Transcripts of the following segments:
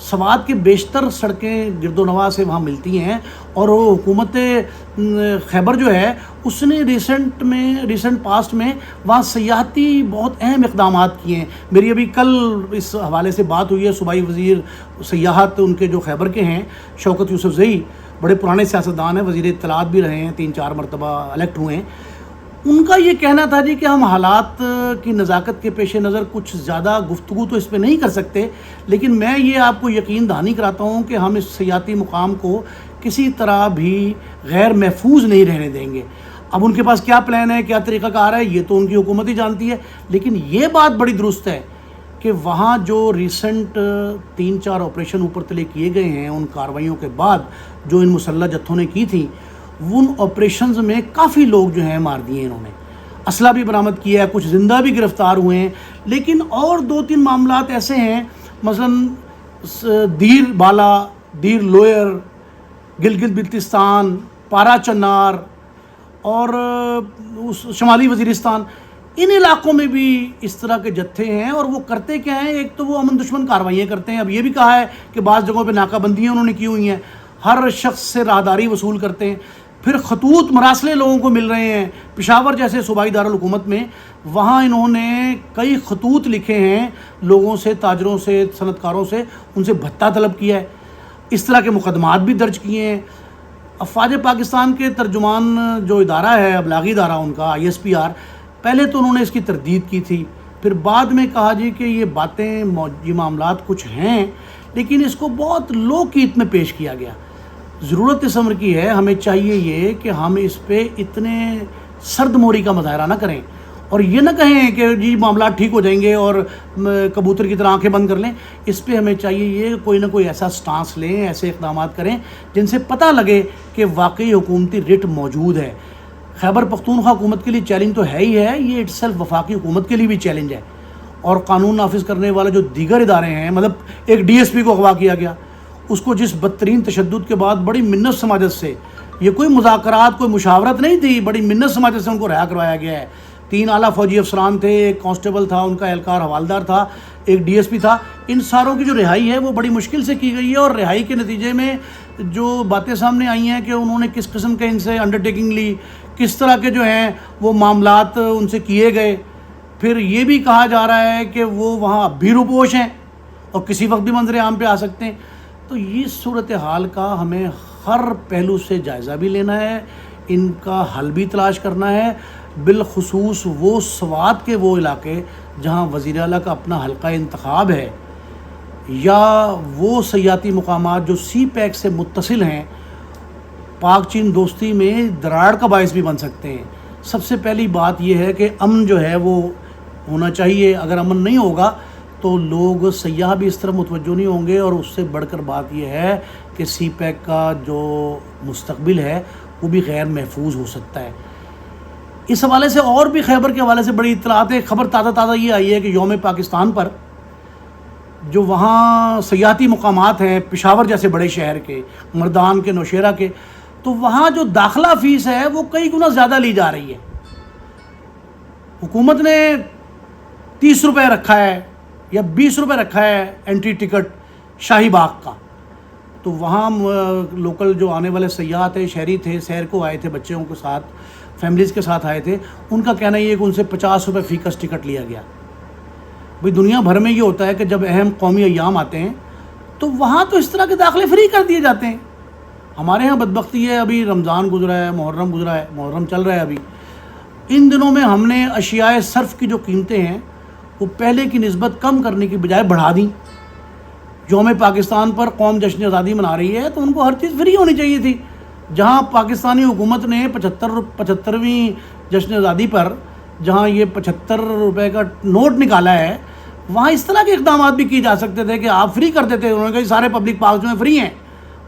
سوات کے بیشتر سڑکیں گرد و نواح سے وہاں ملتی ہیں، اور وہ حکومت خیبر جو ہے اس نے ریسنٹ پاسٹ میں وہاں سیاحتی بہت اہم اقدامات کیے ہیں۔ میری ابھی کل اس حوالے سے بات ہوئی ہے، صوبائی وزیر سیاحت ان کے جو خیبر کے ہیں شوکت یوسف زئی، بڑے پرانے سیاستدان ہیں، وزیر اطلاعات بھی رہے ہیں، 3-4 مرتبہ الیکٹ ہوئے ہیں۔ ان کا یہ کہنا تھا جی کہ ہم حالات کی نزاکت کے پیش نظر کچھ زیادہ گفتگو تو اس پہ نہیں کر سکتے، لیکن میں یہ آپ کو یقین دہانی کراتا ہوں کہ ہم اس سیاحتی مقام کو کسی طرح بھی غیر محفوظ نہیں رہنے دیں گے۔ اب ان کے پاس کیا پلان ہے، کیا طریقہ کار ہے، یہ تو ان کی حکومت ہی جانتی ہے، لیکن یہ بات بڑی درست ہے کہ وہاں جو ریسنٹ 3-4 آپریشن اوپر تلے کیے گئے ہیں، ان کارروائیوں کے بعد جو ان مسلح جتھوں نے کی تھیں، ان آپریشنز میں کافی لوگ جو ہیں مار دیے انہوں نے، اسلحہ بھی برآمد کیا ہے، کچھ زندہ بھی گرفتار ہوئے ہیں، لیکن اور 2-3 معاملات ایسے ہیں، مثلا دیر بالا، دیر لوئر، گلگت بلتستان، پارا چنار اور شمالی وزیرستان، ان علاقوں میں بھی اس طرح کے جتھے ہیں، اور وہ کرتے کیا ہیں؟ ایک تو وہ امن دشمن کارروائیاں کرتے ہیں۔ اب یہ بھی کہا ہے کہ بعض جگہوں پہ ناکہ بندیاں انہوں نے کی ہوئی ہیں، ہر شخص سے راہداری وصول کرتے ہیں، پھر خطوط مراسلے لوگوں کو مل رہے ہیں۔ پشاور جیسے صوبائی دارالحکومت میں وہاں انہوں نے کئی خطوط لکھے ہیں لوگوں سے، تاجروں سے، صنعت کاروں سے، ان سے بھتہ طلب کیا ہے، اس طرح کے مقدمات بھی درج کیے ہیں۔ افواج پاکستان کے ترجمان جو ادارہ ہے، ابلاغی ادارہ ان کا ISPR، پہلے تو انہوں نے اس کی تردید کی تھی، پھر بعد میں کہا جی کہ یہ باتیں، یہ معاملات کچھ ہیں، لیکن اس کو بہت لو کیت میں پیش کیا گیا۔ ضرورت اس امر کی ہے، ہمیں چاہیے یہ کہ ہم اس پہ اتنے سرد موری کا مظاہرہ نہ کریں، اور یہ نہ کہیں کہ جی معاملات ٹھیک ہو جائیں گے اور کبوتر کی طرح آنکھیں بند کر لیں۔ اس پہ ہمیں چاہیے یہ کوئی نہ کوئی ایسا سٹانس لیں، ایسے اقدامات کریں جن سے پتہ لگے کہ واقعی حکومتی رٹ موجود ہے۔ خیبر پختونخوا حکومت کے لیے چیلنج تو ہے ہی ہے، یہ اٹ سیلف وفاقی حکومت کے لیے بھی چیلنج ہے، اور قانون نافذ کرنے والے جو دیگر ادارے ہیں، مطلب ایک DSP کو اغوا کیا گیا، اس کو جس بدترین تشدد کے بعد بڑی منت سماجت سے، یہ کوئی مذاکرات، کوئی مشاورت نہیں تھی، بڑی منت سماجت سے ان کو رہا کروایا گیا ہے۔ 3 اعلیٰ فوجی افسران تھے، ایک کانسٹیبل تھا، ان کا اہلکار حوالدار تھا، ایک DSP تھا، ان ساروں کی جو رہائی ہے وہ بڑی مشکل سے کی گئی ہے، اور رہائی کے نتیجے میں جو باتیں سامنے آئی ہیں کہ انہوں نے کس قسم کے ان سے انڈرٹیکنگ لی، کس طرح کے جو ہیں وہ معاملات ان سے کیے گئے۔ پھر یہ بھی کہا جا رہا ہے کہ وہ وہاں اب بھی روپوش ہیں اور کسی وقت بھی منظر عام پہ آ سکتے ہیں۔ تو یہ صورتحال کا ہمیں ہر پہلو سے جائزہ بھی لینا ہے، ان کا حل بھی تلاش کرنا ہے، بالخصوص وہ سوات کے وہ علاقے جہاں وزیر اعلیٰ کا اپنا حلقہ انتخاب ہے، یا وہ سیاحتی مقامات جو CPEC سے متصل ہیں، پاک چین دوستی میں دراڑ کا باعث بھی بن سکتے ہیں۔ سب سے پہلی بات یہ ہے کہ امن جو ہے وہ ہونا چاہیے، اگر امن نہیں ہوگا تو لوگ، سیاح بھی اس طرح متوجہ نہیں ہوں گے، اور اس سے بڑھ کر بات یہ ہے کہ CPEC کا جو مستقبل ہے وہ بھی غیر محفوظ ہو سکتا ہے۔ اس حوالے سے اور بھی خیبر کے حوالے سے بڑی اطلاعات ہے۔ خبر تازہ یہ آئی ہے کہ یوم پاکستان پر جو وہاں سیاحتی مقامات ہیں، پشاور جیسے بڑے شہر کے، مردان کے، نوشیرہ کے، تو وہاں جو داخلہ فیس ہے وہ کئی گنا زیادہ لی جا رہی ہے۔ حکومت نے 30 روپے رکھا ہے یا 20 روپے رکھا ہے انٹری ٹکٹ شاہی باغ کا، تو وہاں لوکل جو آنے والے سیاح تھے، شہری تھے، سیر کو آئے تھے، بچوں کے ساتھ، فیملیز کے ساتھ آئے تھے، ان کا کہنا یہ ہے کہ ان سے 50 روپے فی کس ٹکٹ لیا گیا۔ بھئی دنیا بھر میں یہ ہوتا ہے کہ جب اہم قومی ایام آتے ہیں تو وہاں تو اس طرح کے داخلے فری کر دیے جاتے ہیں۔ ہمارے ہاں بدبختی ہے، ابھی رمضان گزرا ہے، محرم گزرا ہے، محرم چل رہا ہے ابھی، ان دنوں میں ہم نے اشیاء صرف کی جو قیمتیں ہیں وہ پہلے کی نسبت کم کرنے کی بجائے بڑھا دیں۔ یوم پاکستان پر قوم جشن آزادی منا رہی ہے تو ان کو ہر چیز فری ہونی چاہیے تھی۔ جہاں پاکستانی حکومت نے 75ویں جشن آزادی پر جہاں یہ 75 روپے کا نوٹ نکالا ہے، وہاں اس طرح کے اقدامات بھی کیے جا سکتے تھے کہ آپ فری کر دیتے۔ انہوں نے کہا سارے پبلک پارکس میں فری ہیں،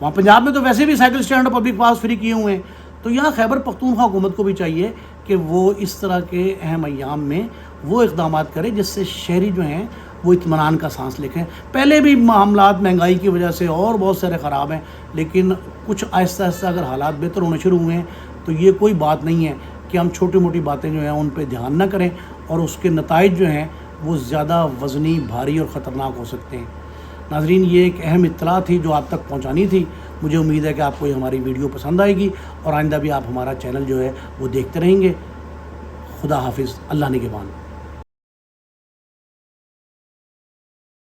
وہاں پنجاب میں تو ویسے بھی سائیکل اسٹینڈ اور پبلک پارکس فری کیے ہوئے ہیں۔ تو یہاں خیبر پختونخوا حکومت کو بھی چاہیے کہ وہ اس طرح کے اہم ایام میں وہ اقدامات کرے جس سے شہری جو ہیں وہ اطمینان کا سانس لکھیں۔ پہلے بھی معاملات مہنگائی کی وجہ سے اور بہت سارے خراب ہیں، لیکن کچھ آہستہ آہستہ اگر حالات بہتر ہونے شروع ہوئے ہیں تو یہ کوئی بات نہیں ہے کہ ہم چھوٹی موٹی باتیں جو ہیں ان پہ دھیان نہ کریں، اور اس کے نتائج جو ہیں وہ زیادہ وزنی، بھاری اور خطرناک ہو سکتے ہیں۔ ناظرین یہ ایک اہم اطلاع تھی جو آپ تک پہنچانی تھی. مجھے امید ہے کہ آپ کو یہ ہماری ویڈیو پسند آئے گی اور آئندہ بھی آپ ہمارا چینل جو ہے وہ دیکھتے رہیں گے. خدا حافظ. اللہ نگہبان.